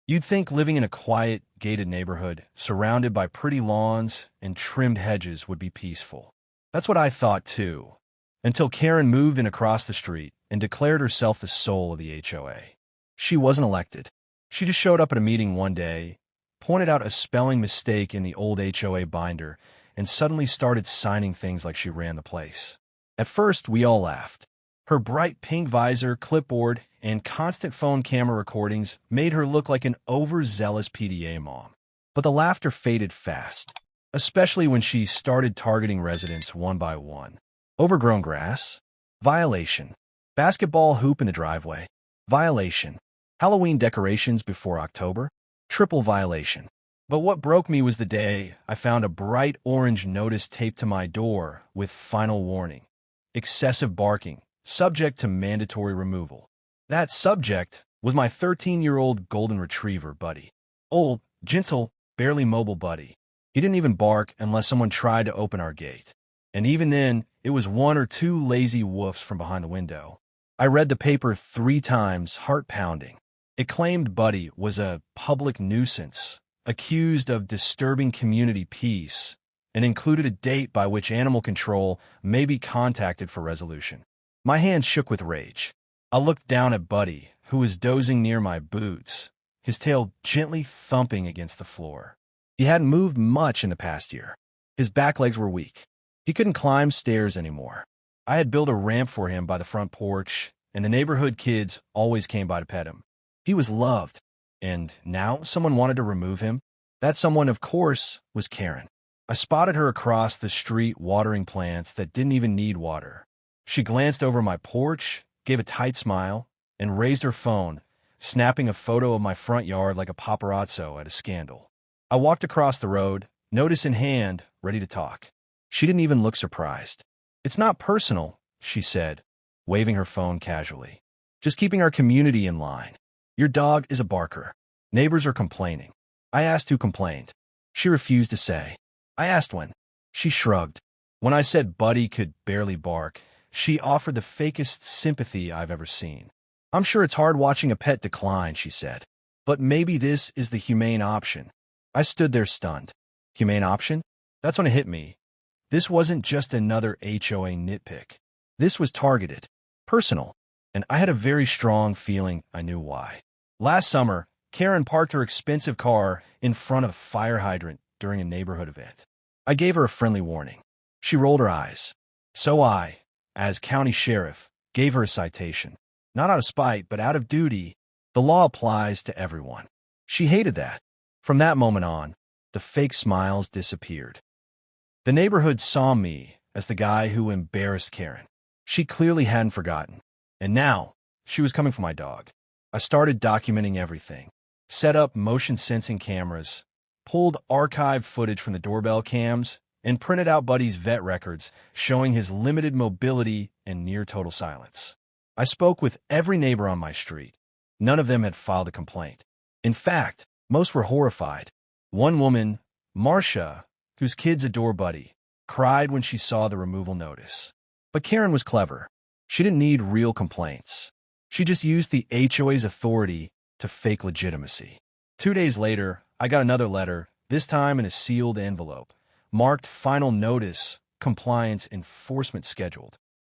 You'd think living in a quiet, gated neighborhood, surrounded by pretty lawns and trimmed hedges would be peaceful. That's what I thought too, until Karen moved in across the street and declared herself the soul of the HOA. She wasn't elected. She just showed up at a meeting one day, pointed out a spelling mistake in the old HOA binder, and suddenly started signing things like she ran the place. At first, we all laughed. Her bright pink visor, clipboard, and constant phone camera recordings made her look like an overzealous PDA mom. But the laughter faded fast, especially when she started targeting residents one by one. Overgrown grass? Violation. Basketball hoop in the driveway? Violation. Halloween decorations before October? Triple violation. But what broke me was the day I found a bright orange notice taped to my door with final warning. Excessive barking, subject to mandatory removal. That subject was my 13-year-old golden retriever, Buddy. Old, gentle, barely mobile Buddy. He didn't even bark unless someone tried to open our gate. And even then, it was one or two lazy woofs from behind the window. I read the paper 3 times, heart pounding. It claimed Buddy was a public nuisance, accused of disturbing community peace, and included a date by which animal control may be contacted for resolution. My hands shook with rage. I looked down at Buddy, who was dozing near my boots, his tail gently thumping against the floor. He hadn't moved much in the past year. His back legs were weak. He couldn't climb stairs anymore. I had built a ramp for him by the front porch, and the neighborhood kids always came by to pet him. He was loved, and now someone wanted to remove him. That someone, of course, was Karen. I spotted her across the street watering plants that didn't even need water. She glanced over my porch, gave a tight smile, and raised her phone, snapping a photo of my front yard like a paparazzo at a scandal. I walked across the road, notice in hand, ready to talk. She didn't even look surprised. "It's not personal," she said, waving her phone casually. "Just keeping our community in line. Your dog is a barker. Neighbors are complaining." I asked who complained. She refused to say. I asked when. She shrugged. When I said Buddy could barely bark, she offered the fakest sympathy I've ever seen. "I'm sure it's hard watching a pet decline," she said. "But maybe this is the humane option." I stood there stunned. Humane option? That's when it hit me. This wasn't just another HOA nitpick. This was targeted, personal, and I had a very strong feeling I knew why. Last summer, Karen parked her expensive car in front of a fire hydrant during a neighborhood event. I gave her a friendly warning. She rolled her eyes. So I, as county sheriff, gave her a citation. Not out of spite, but out of duty. The law applies to everyone. She hated that. From that moment on, the fake smiles disappeared. The neighborhood saw me as the guy who embarrassed Karen. She clearly hadn't forgotten. And now, she was coming for my dog. I started documenting everything. Set up motion-sensing cameras, pulled archived footage from the doorbell cams, and printed out Buddy's vet records showing his limited mobility and near-total silence. I spoke with every neighbor on my street. None of them had filed a complaint. In fact, most were horrified. One woman, Marcia, whose kids adore Buddy, cried when she saw the removal notice. But Karen was clever. She didn't need real complaints. She just used the HOA's authority to fake legitimacy. 2 days later, I got another letter, this time in a sealed envelope, marked Final Notice, Compliance Enforcement Scheduled.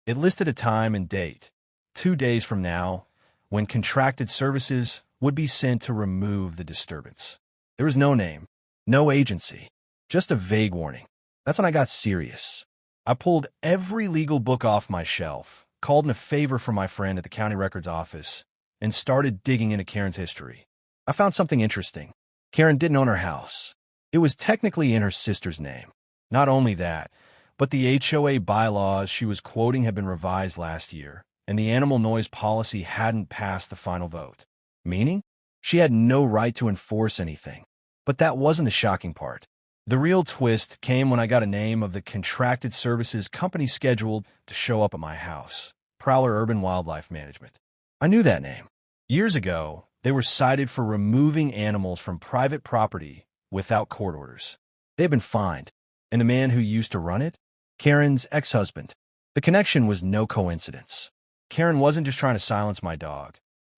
It listed a time and date, 2 days from now, when contracted services would be sent to remove the disturbance. There was no name, no agency, just a vague warning. That's when I got serious. I pulled every legal book off my shelf, called in a favor from my friend at the county records office, and started digging into Karen's history. I found something interesting. Karen didn't own her house. It was technically in her sister's name. Not only that, but the HOA bylaws she was quoting had been revised last year, and the animal noise policy hadn't passed the final vote. Meaning, she had no right to enforce anything. But that wasn't the shocking part. The real twist came when I got a name of the contracted services company scheduled to show up at my house, Prowler Urban Wildlife Management. I knew that name. Years ago, they were cited for removing animals from private property without court orders. They had been fined, and the man who used to run it? Karen's ex-husband. The connection was no coincidence. Karen wasn't just trying to silence my dog.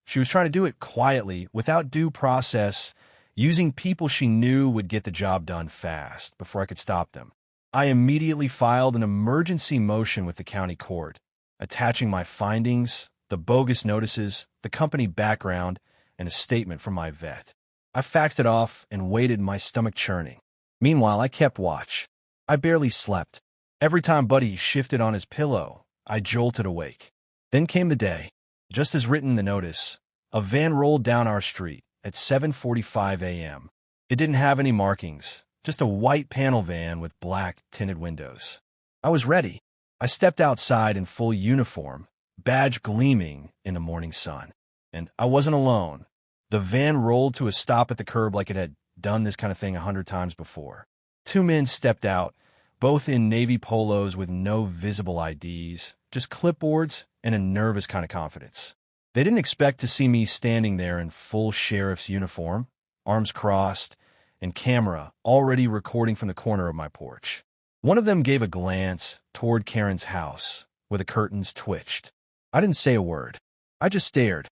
She was trying to do it quietly, without due process, using people she knew would get the job done fast before I could stop them. I immediately filed an emergency motion with the county court, attaching my findings, the bogus notices, the company background, and a statement from my vet. I faxed it off and waited, my stomach churning. Meanwhile, I kept watch. I barely slept. Every time Buddy shifted on his pillow, I jolted awake. Then came the day. Just as written in the notice, a van rolled down our street at 7:45 a.m. It didn't have any markings, just a white panel van with black tinted windows. I was ready. I stepped outside in full uniform, badge gleaming in the morning sun. And I wasn't alone. The van rolled to a stop at the curb like it had done this kind of thing 100 times before. Two men stepped out, both in navy polos with no visible IDs, just clipboards and a nervous kind of confidence. They didn't expect to see me standing there in full sheriff's uniform, arms crossed, and camera already recording from the corner of my porch. One of them gave a glance toward Karen's house, where the curtains twitched. I didn't say a word. I just stared.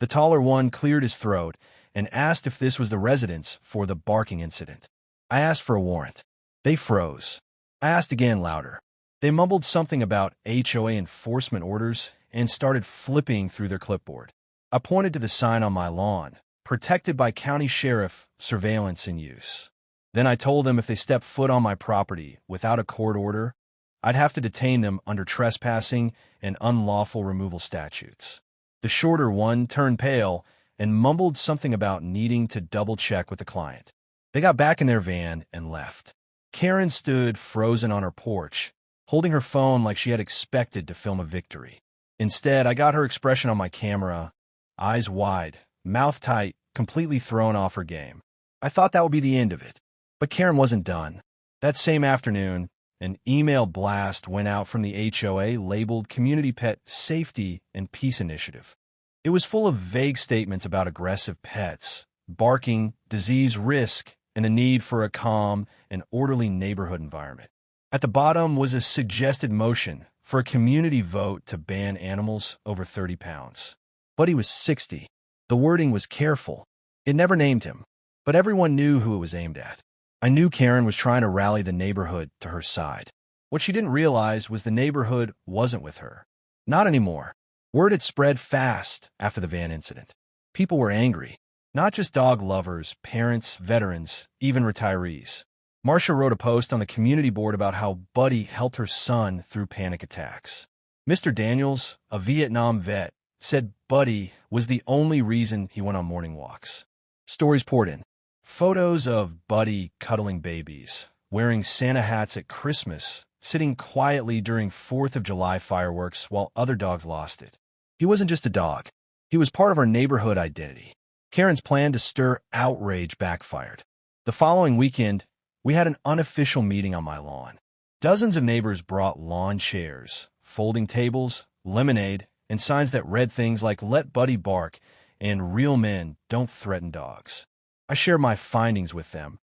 The taller one cleared his throat and asked if this was the residence for the barking incident. I asked for a warrant. They froze. I asked again, louder. They mumbled something about HOA enforcement orders and started flipping through their clipboard. I pointed to the sign on my lawn, protected by county sheriff, surveillance in use. Then I told them if they stepped foot on my property without a court order, I'd have to detain them under trespassing and unlawful removal statutes. The shorter one turned pale and mumbled something about needing to double-check with the client. They got back in their van and left. Karen stood frozen on her porch, holding her phone like she had expected to film a victory. Instead, I got her expression on my camera, eyes wide, mouth tight, completely thrown off her game. I thought that would be the end of it. But Karen wasn't done. That same afternoon, an email blast went out from the HOA labeled Community Pet Safety and Peace Initiative. It was full of vague statements about aggressive pets, barking, disease risk, and the need for a calm and orderly neighborhood environment. At the bottom was a suggested motion for a community vote to ban animals over 30 pounds. Buddy was 60. The wording was careful. It never named him, but everyone knew who it was aimed at. I knew Karen was trying to rally the neighborhood to her side. What she didn't realize was the neighborhood wasn't with her. Not anymore. Word had spread fast after the van incident. People were angry. Not just dog lovers, parents, veterans, even retirees. Marcia wrote a post on the community board about how Buddy helped her son through panic attacks. Mr. Daniels, a Vietnam vet, said Buddy was the only reason he went on morning walks. Stories poured in. Photos of Buddy cuddling babies, wearing Santa hats at Christmas, sitting quietly during 4th of July fireworks while other dogs lost it. He wasn't just a dog. He was part of our neighborhood identity. Karen's plan to stir outrage backfired. The following weekend, we had an unofficial meeting on my lawn. Dozens of neighbors brought lawn chairs, folding tables, lemonade, and signs that read things like "Let Buddy bark" and "Real men don't threaten dogs." I shared my findings with them.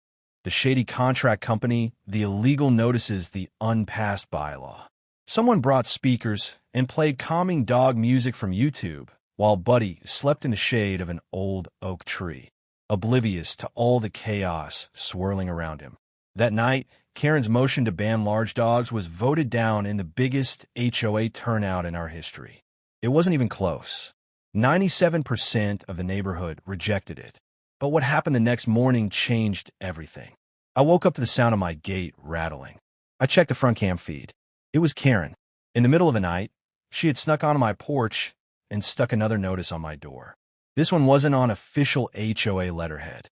The shady contract company, the illegal notices, the unpassed bylaw. Someone brought speakers and played calming dog music from YouTube while Buddy slept in the shade of an old oak tree, oblivious to all the chaos swirling around him. That night, Karen's motion to ban large dogs was voted down in the biggest HOA turnout in our history. It wasn't even close. 97% of the neighborhood rejected it. But what happened the next morning changed everything. I woke up to the sound of my gate rattling. I checked the front cam feed. It was Karen. In the middle of the night, she had snuck onto my porch and stuck another notice on my door. This one wasn't on official HOA letterhead.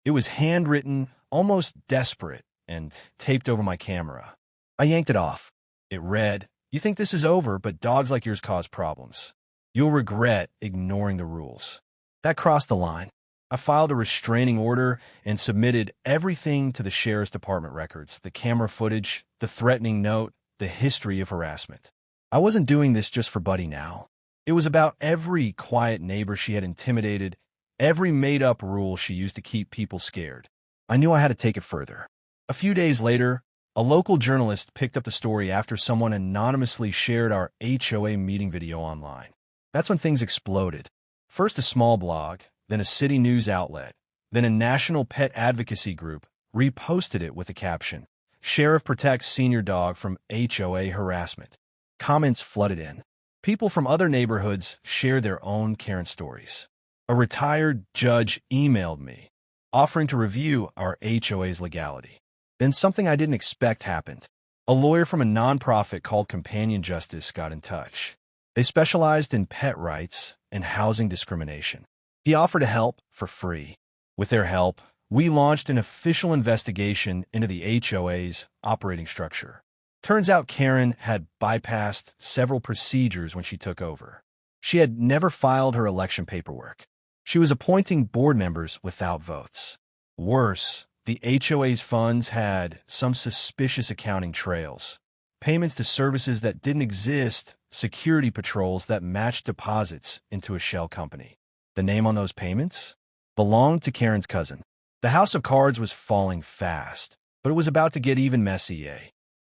It was handwritten, almost desperate, and taped over my camera. I yanked it off. It read, "You think this is over, but dogs like yours cause problems. You'll regret ignoring the rules." That crossed the line. I filed a restraining order and submitted everything to the sheriff's department records, the camera footage, the threatening note, the history of harassment. I wasn't doing this just for Buddy now. It was about every quiet neighbor she had intimidated, every made-up rule she used to keep people scared. I knew I had to take it further. A few days later, a local journalist picked up the story after someone anonymously shared our HOA meeting video online. That's when things exploded. First a small blog, then a city news outlet, then a national pet advocacy group reposted it with the caption, "Sheriff protects senior dog from HOA harassment." Comments flooded in. People from other neighborhoods shared their own Karen stories. A retired judge emailed me, offering to review our HOA's legality. Then something I didn't expect happened. A lawyer from a nonprofit called Companion Justice got in touch. They specialized in pet rights and housing discrimination. He offered to help for free. With their help, we launched an official investigation into the HOA's operating structure. Turns out Karen had bypassed several procedures when she took over. She had never filed her election paperwork. She was appointing board members without votes. Worse, the HOA's funds had some suspicious accounting trails. Payments to services that didn't exist, security patrols that matched deposits into a shell company. The name on those payments belonged to Karen's cousin. The house of cards was falling fast, but it was about to get even messier.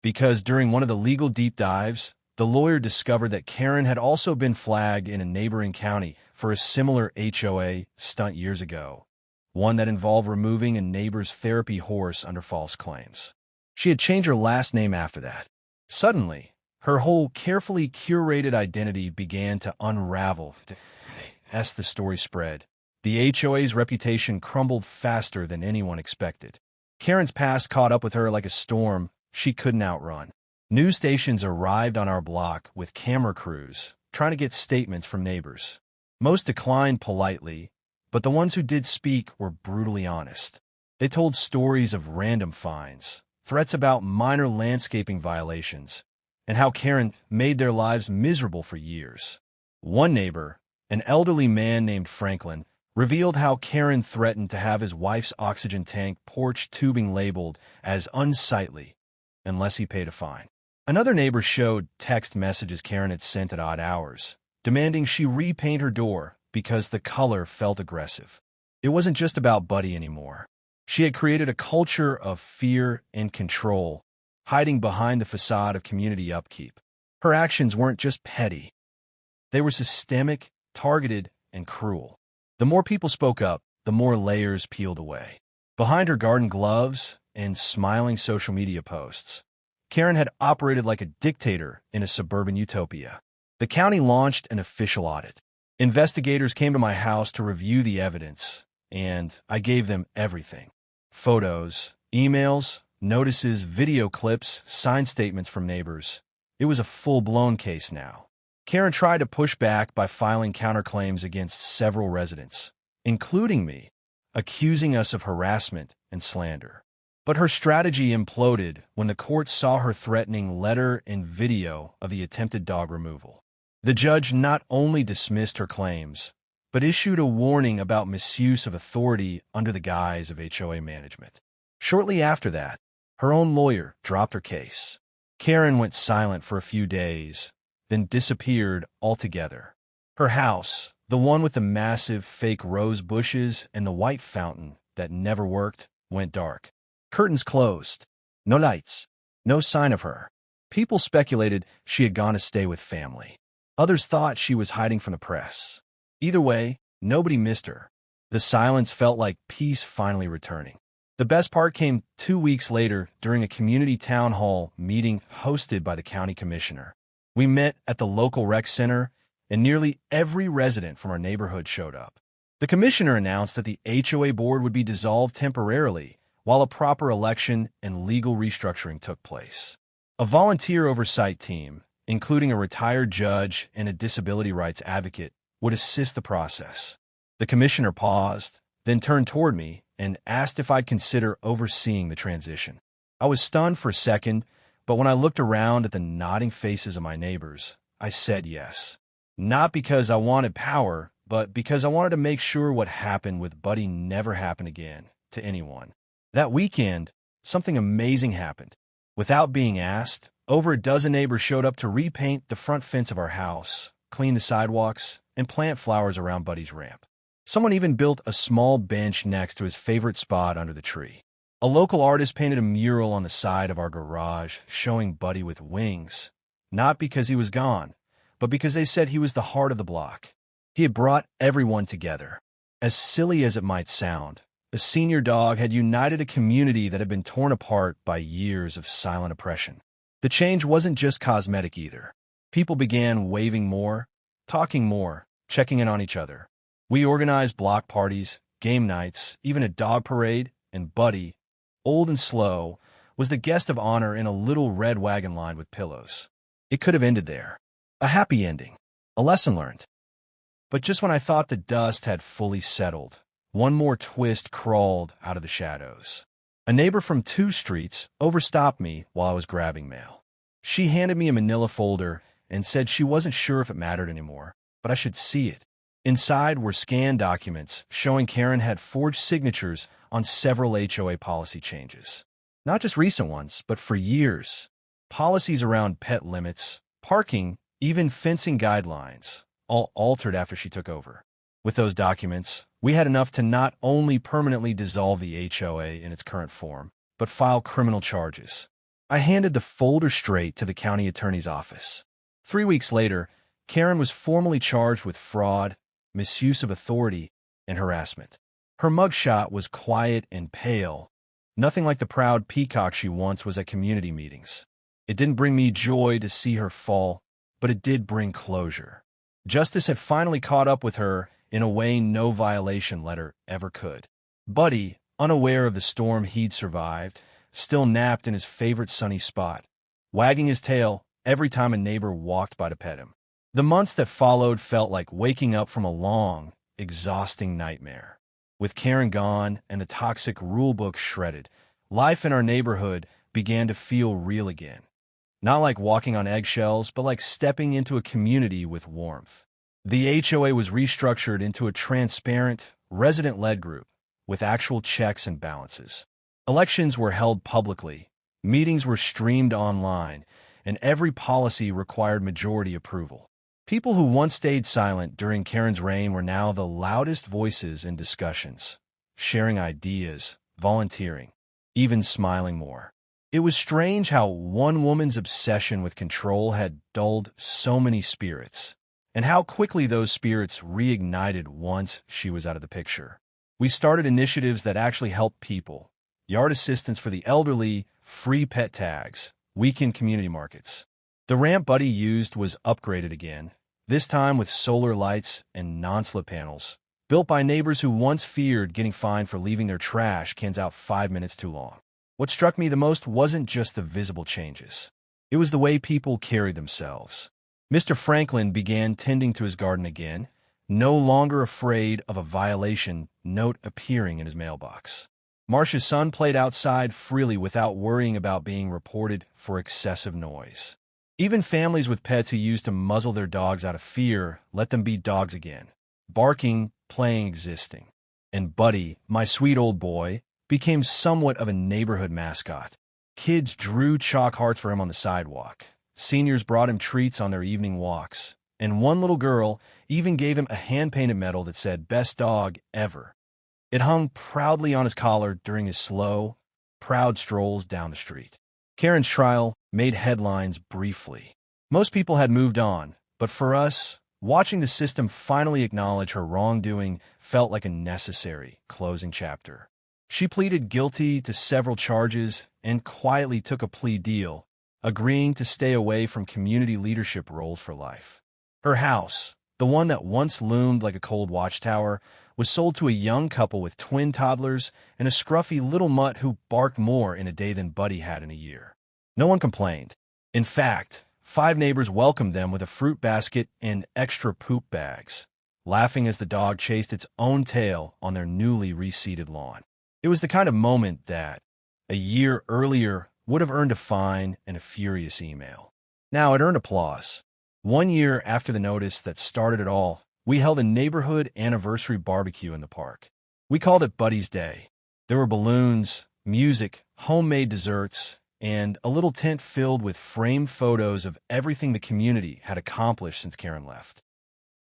Because during one of the legal deep dives, the lawyer discovered that Karen had also been flagged in a neighboring county for a similar HOA stunt years ago, one that involved removing a neighbor's therapy horse under false claims. She had changed her last name after that. Suddenly, her whole carefully curated identity began to unravel. As the story spread, the HOA's reputation crumbled faster than anyone expected. Karen's past caught up with her like a storm she couldn't outrun. News stations arrived on our block with camera crews, trying to get statements from neighbors. Most declined politely, but the ones who did speak were brutally honest. They told stories of random fines, threats about minor landscaping violations, and how Karen made their lives miserable for years. One neighbor, an elderly man named Franklin, revealed how Karen threatened to have his wife's oxygen tank porch tubing labeled as unsightly unless he paid a fine. Another neighbor showed text messages Karen had sent at odd hours, demanding she repaint her door because the color felt aggressive. It wasn't just about Buddy anymore. She had created a culture of fear and control, hiding behind the facade of community upkeep. Her actions weren't just petty. They were systemic, targeted, and cruel. The more people spoke up, the more layers peeled away. Behind her garden gloves and smiling social media posts, Karen had operated like a dictator in a suburban utopia. The county launched an official audit. Investigators came to my house to review the evidence, and I gave them everything. Photos, emails, notices, video clips, signed statements from neighbors. It was a full-blown case now. Karen tried to push back by filing counterclaims against several residents, including me, accusing us of harassment and slander. But her strategy imploded when the court saw her threatening letter and video of the attempted dog removal. The judge not only dismissed her claims, but issued a warning about misuse of authority under the guise of HOA management. Shortly after that, her own lawyer dropped her case. Karen went silent for a few days, then disappeared altogether. Her house, the one with the massive fake rose bushes and the white fountain that never worked, went dark. Curtains closed. No lights. No sign of her. People speculated she had gone to stay with family. Others thought she was hiding from the press. Either way, nobody missed her. The silence felt like peace finally returning. The best part came 2 weeks later during a community town hall meeting hosted by the county commissioner. We met at the local rec center, and nearly every resident from our neighborhood showed up. The commissioner announced that the HOA board would be dissolved temporarily while a proper election and legal restructuring took place. A volunteer oversight team, including a retired judge and a disability rights advocate, would assist the process. The commissioner paused, then turned toward me and asked if I'd consider overseeing the transition. I was stunned for a second, but when I looked around at the nodding faces of my neighbors, I said yes. Not because I wanted power, but because I wanted to make sure what happened with Buddy never happened again to anyone. That weekend, something amazing happened. Without being asked, over a dozen neighbors showed up to repaint the front fence of our house, clean the sidewalks, and plant flowers around Buddy's ramp. Someone even built a small bench next to his favorite spot under the tree. A local artist painted a mural on the side of our garage showing Buddy with wings, not because he was gone, but because they said he was the heart of the block. He had brought everyone together. As silly as it might sound, the senior dog had united a community that had been torn apart by years of silent oppression. The change wasn't just cosmetic either. People began waving more, talking more, checking in on each other. We organized block parties, game nights, even a dog parade, and Buddy, old and slow, was the guest of honor in a little red wagon lined with pillows. It could have ended there. A happy ending. A lesson learned. But just when I thought the dust had fully settled, one more twist crawled out of the shadows. A neighbor from 2 streets overstopped me while I was grabbing mail. She handed me a manila folder and said she wasn't sure if it mattered anymore, but I should see it. Inside were scanned documents showing Karen had forged signatures on several HOA policy changes. Not just recent ones, but for years. Policies around pet limits, parking, even fencing guidelines, all altered after she took over. With those documents, we had enough to not only permanently dissolve the HOA in its current form, but file criminal charges. I handed the folder straight to the county attorney's office. 3 weeks later, Karen was formally charged with fraud, misuse of authority, and harassment. Her mugshot was quiet and pale, nothing like the proud peacock she once was at community meetings. It didn't bring me joy to see her fall, but it did bring closure. Justice had finally caught up with her in a way no violation letter ever could. Buddy, unaware of the storm he'd survived, still napped in his favorite sunny spot, wagging his tail every time a neighbor walked by to pet him. The months that followed felt like waking up from a long, exhausting nightmare. With Karen gone and the toxic rulebook shredded, life in our neighborhood began to feel real again. Not like walking on eggshells, but like stepping into a community with warmth. The HOA was restructured into a transparent, resident-led group with actual checks and balances. Elections were held publicly, meetings were streamed online, and every policy required majority approval. People who once stayed silent during Karen's reign were now the loudest voices in discussions, sharing ideas, volunteering, even smiling more. It was strange how one woman's obsession with control had dulled so many spirits, and how quickly those spirits reignited once she was out of the picture. We started initiatives that actually helped people: yard assistance for the elderly, free pet tags, weekend community markets. The ramp Buddy used was upgraded again, this time with solar lights and non-slip panels, built by neighbors who once feared getting fined for leaving their trash cans out 5 minutes too long. What struck me the most wasn't just the visible changes. It was the way people carried themselves. Mr. Franklin began tending to his garden again, no longer afraid of a violation note appearing in his mailbox. Marcia's son played outside freely without worrying about being reported for excessive noise. Even families with pets who used to muzzle their dogs out of fear let them be dogs again, barking, playing, existing. And Buddy, my sweet old boy, became somewhat of a neighborhood mascot. Kids drew chalk hearts for him on the sidewalk. Seniors brought him treats on their evening walks. And one little girl even gave him a hand-painted medal that said, "Best dog ever." It hung proudly on his collar during his slow, proud strolls down the street. Karen's trial made headlines briefly. Most people had moved on, but for us, watching the system finally acknowledge her wrongdoing felt like a necessary closing chapter. She pleaded guilty to several charges and quietly took a plea deal, agreeing to stay away from community leadership roles for life. Her house, the one that once loomed like a cold watchtower, was sold to a young couple with twin toddlers and a scruffy little mutt who barked more in a day than Buddy had in a year. No one complained. In fact, 5 neighbors welcomed them with a fruit basket and extra poop bags, laughing as the dog chased its own tail on their newly reseeded lawn. It was the kind of moment that, a year earlier, would have earned a fine and a furious email. Now it earned applause. 1 year after the notice that started it all, we held a neighborhood anniversary barbecue in the park. We called it Buddy's Day. There were balloons, music, homemade desserts, and a little tent filled with framed photos of everything the community had accomplished since Karen left.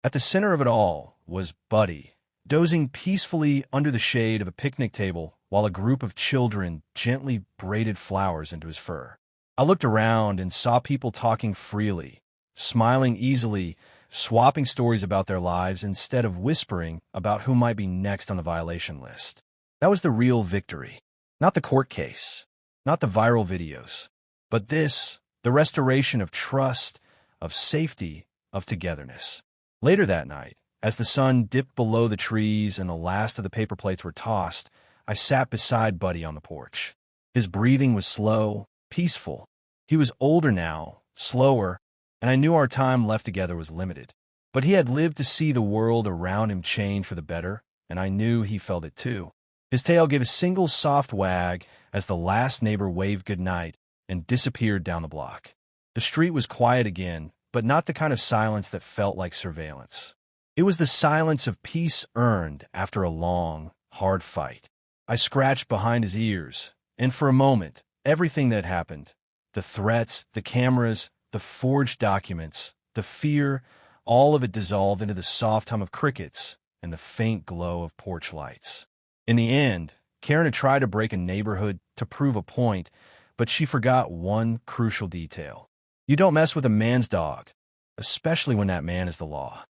At the center of it all was Buddy, dozing peacefully under the shade of a picnic table while a group of children gently braided flowers into his fur. I looked around and saw people talking freely, smiling easily, swapping stories about their lives instead of whispering about who might be next on the violation list. That was the real victory. Not the court case, not the viral videos, but the restoration of trust, of safety, of togetherness. Later that night, as the sun dipped below the trees and the last of the paper plates were tossed, I sat beside Buddy on the porch. His breathing was slow, peaceful. He was older now, slower, and I knew our time left together was limited. But he had lived to see the world around him change for the better, and I knew he felt it too. His tail gave a single soft wag as the last neighbor waved goodnight and disappeared down the block. The street was quiet again, but not the kind of silence that felt like surveillance. It was the silence of peace earned after a long, hard fight. I scratched behind his ears, and for a moment, everything that happened, the threats, the cameras, the forged documents, the fear, all of it dissolved into the soft hum of crickets and the faint glow of porch lights. In the end, Karen had tried to break a neighborhood to prove a point, but she forgot one crucial detail. You don't mess with a man's dog, especially when that man is the law.